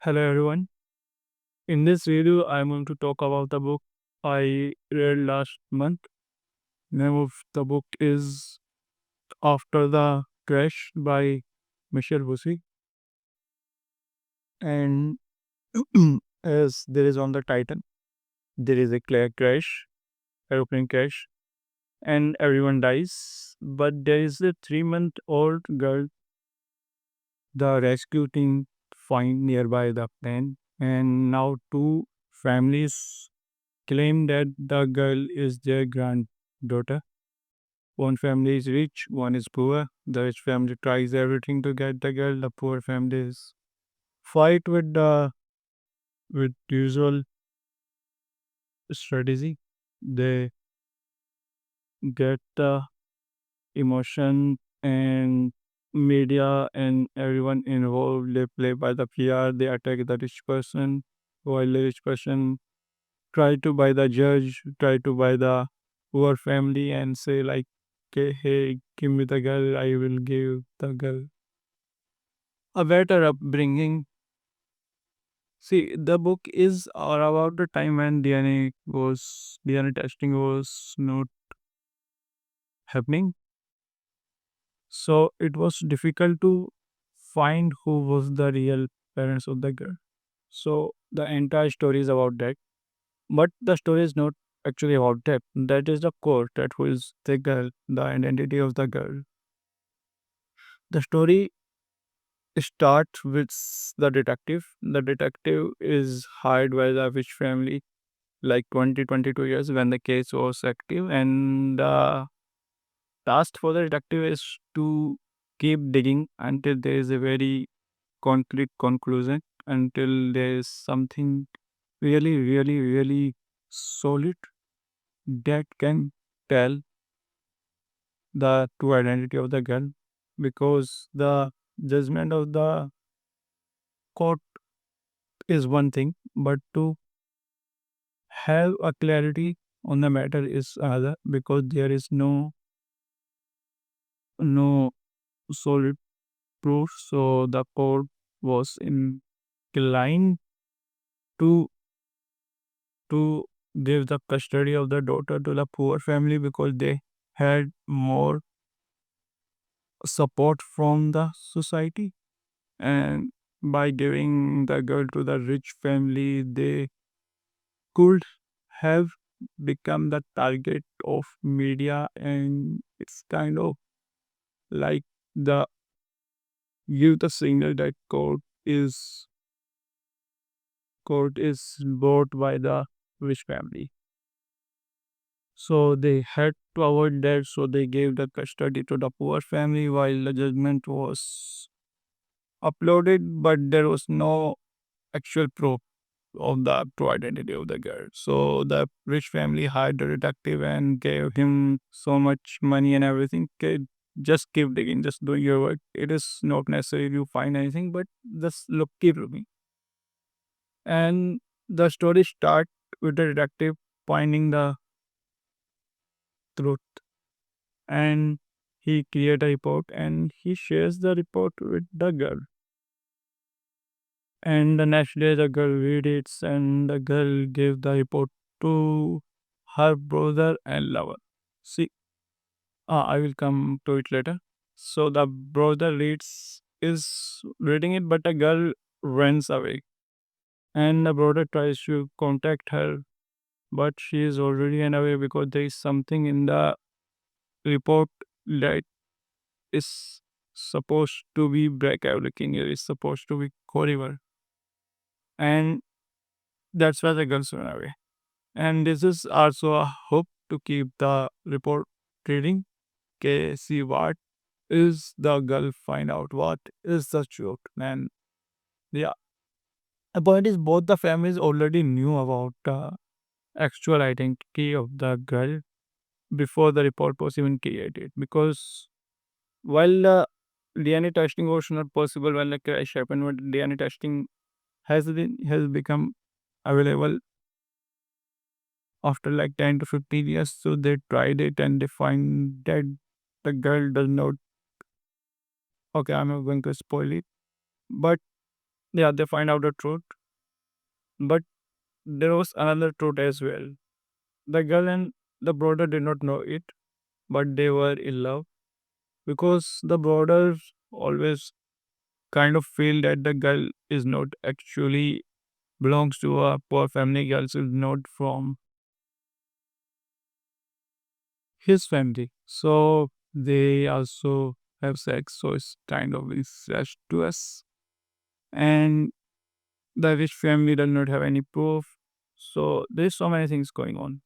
Hello everyone. In this video, I'm going to talk about the book I read last month. Name of the book is After the Crash by Michel Bussi. And as there is on the title, there is a crash, aeroplane crash, and everyone dies. But there is a 3-month-old girl the rescue team find nearby the plane. And now two families claim that the girl is their granddaughter. One family is rich, one is poor. The rich family tries everything to get the girl. The poor families fight with usual strategy. They get the emotion and media and everyone involved. They play by the PR. They attack the rich person, while the rich person try to buy the judge, try to buy the poor family and say like, okay, hey, give me the girl, I will give the girl a better upbringing. See, the book is all about the time when DNA testing was not happening. So it was difficult to find who was the real parents of the girl. So the entire story is about that. But the story is not actually about that. That is the core, that who is the girl, the identity of the girl. The story starts with the detective. The detective is hired by the witch family like 20-22 years when the case was active, and the task for the detective is to keep digging until there is a very concrete conclusion, until there is something really, really, really solid that can tell the true identity of the girl, because the judgment of the court is one thing, but to have a clarity on the matter is another, because there is no solid proof. So the court was inclined to to give the custody of the daughter to the poor family because they had more support from the society, and by giving the girl to the rich family they could have become the target of media, and it's kind of like the give the signal that court is bought by the rich family. So they had to avoid that, so they gave the custody to the poor family while the judgment was uploaded, but there was no actual proof of the true identity of the girl. So the rich family hired the detective and gave him so much money and everything. Okay, just keep digging, just doing your work. It is not necessary you find anything, but just look, keep looking. And the story start with the detective finding the truth, and he create a report and he shares the report with the girl. And the next day the girl read it and the girl gave the report to her brother and lover. See, I will come to it later. So the brother is reading it, but the girl runs away. And the brother tries to contact her, but she is already away because there is something in the report that is supposed to be breakout-looking. It is supposed to be horrible. And that's why the girls run away. And this is also a hope to keep the report reading. Okay, see what is the girl find out what is the truth. And yeah, the point is both the families already knew about the actual identity of the girl before the report was even created. Because while the DNA testing was not possible when the crash happened, but DNA testing has become available after like 10 to 15 years. So they tried it and they find that the girl does not. Okay, I'm not going to spoil it, but Yeah, they find out the truth, but there was another truth as well. The girl and the brother did not know it, but they were in love because the brother always kind of feel that the girl is not actually belongs to a poor family. Girls is not from his family, so they also have sex. So it's kind of incestuous, and the rich family does not have any proof. So there's so many things going on.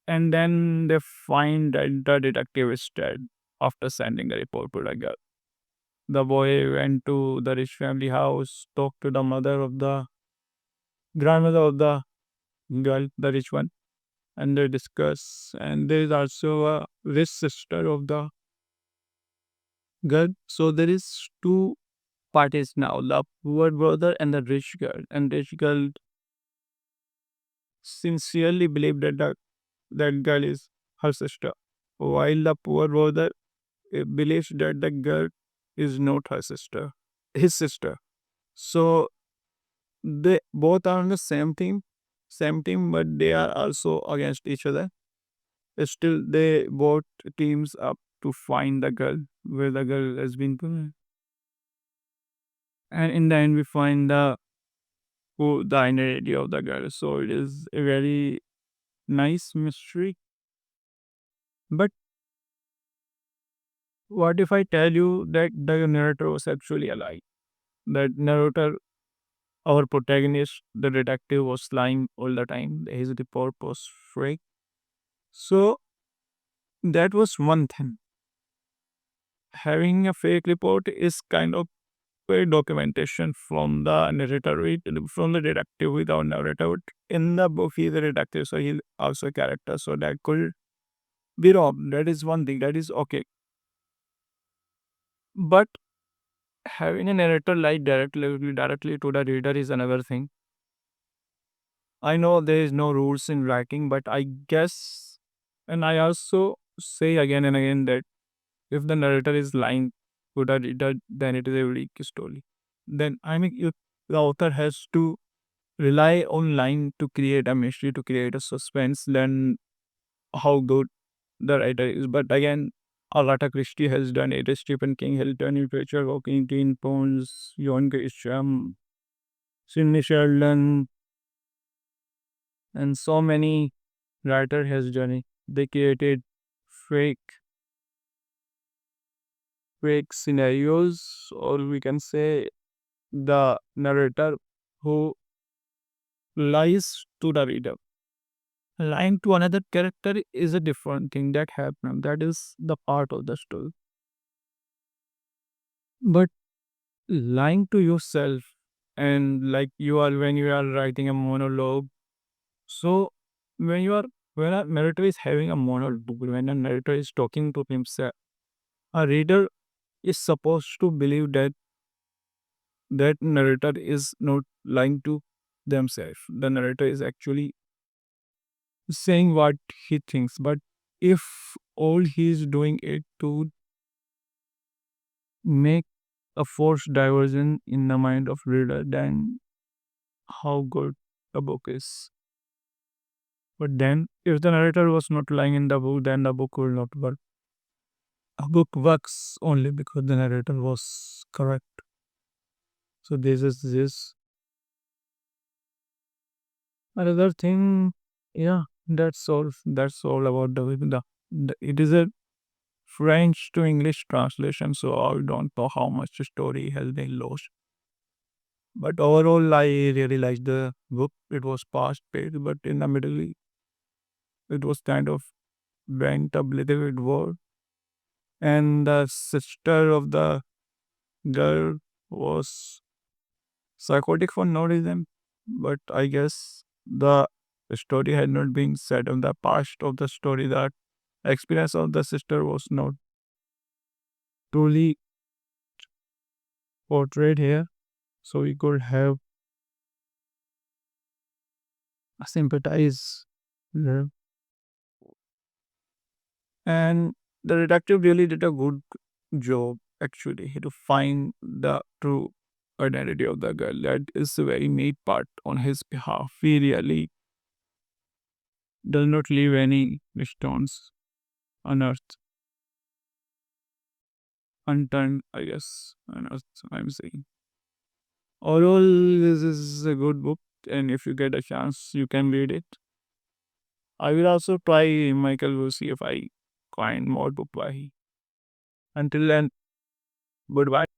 And then they find that the detective is dead after sending a report to the girl. The boy went to the rich family house, talked to the mother of the grandmother of the girl, the rich one, and they discuss. And there is also a rich sister of the girl. So there is two parties now, the poor brother and the rich girl. And rich girl sincerely believed that that girl is her sister, while the poor brother believes that the girl is not her sister, his sister. So they both are on the same team, but they are also against each other. Still, they both teams up to find the girl where the girl has been put. And in the end, we find the identity of the girl. So it is a very nice mystery. But what if I tell you that the narrator was actually alive? That narrator, our protagonist, the detective, was lying all the time. His report was fake. So that was one thing. Having a fake report is kind of a documentation from the narrator, from the detective without narrator. But in the book, he's a detective, so he's also a character. So that could be wrong. That is one thing. That is okay. But having a narrator lie directly to the reader is another thing. I know there is no rules in writing, but I guess, and I also say again and again that if the narrator is lying to the reader, then it is a weak story. Then I mean, if the author has to rely on lying to create a mystery, to create a suspense, then how good the writer is. But again, Agatha Christie has done it, Stephen King has done it, Richard Hawkins, Dean Pons, John Grisham, Sidney Sheldon, and so many writer has done it. They created fake fake scenarios, or we can say the narrator who lies to the reader. Lying to another character is a different thing that happens. That is the part of the story. But lying to yourself, and like you are when you are writing a monologue. So when you are when a narrator is having a monologue, when a narrator is talking to himself, a reader is supposed to believe that that narrator is not lying to themselves. The narrator is actually saying what he thinks. But if all he is doing it to make a forced diversion in the mind of reader, then how good the book is. But then if the narrator was not lying in the book, then the book will not work. A book works only because the narrator was correct. So this is this. Another thing, yeah, that's all about the it is a French to English translation, so I don't know how much the story has been lost. But overall, I really liked the book. It was fast paced, but in the middle, it was kind of went a little bit word. And the sister of the girl was psychotic for no reason. But I guess the story had not been said on the past of the story. That experience of the sister was not truly portrayed here. So we could have sympathize. Yeah. And the detective really did a good job actually to find the true identity of the girl. That is a very neat part on his behalf. He really does not leave any stones unearthed, unturned, I guess. Unearthed, I'm saying. Overall, this is a good book, and if you get a chance, you can read it. I will also try Michael Bussi if I find more book by he. Until then, goodbye.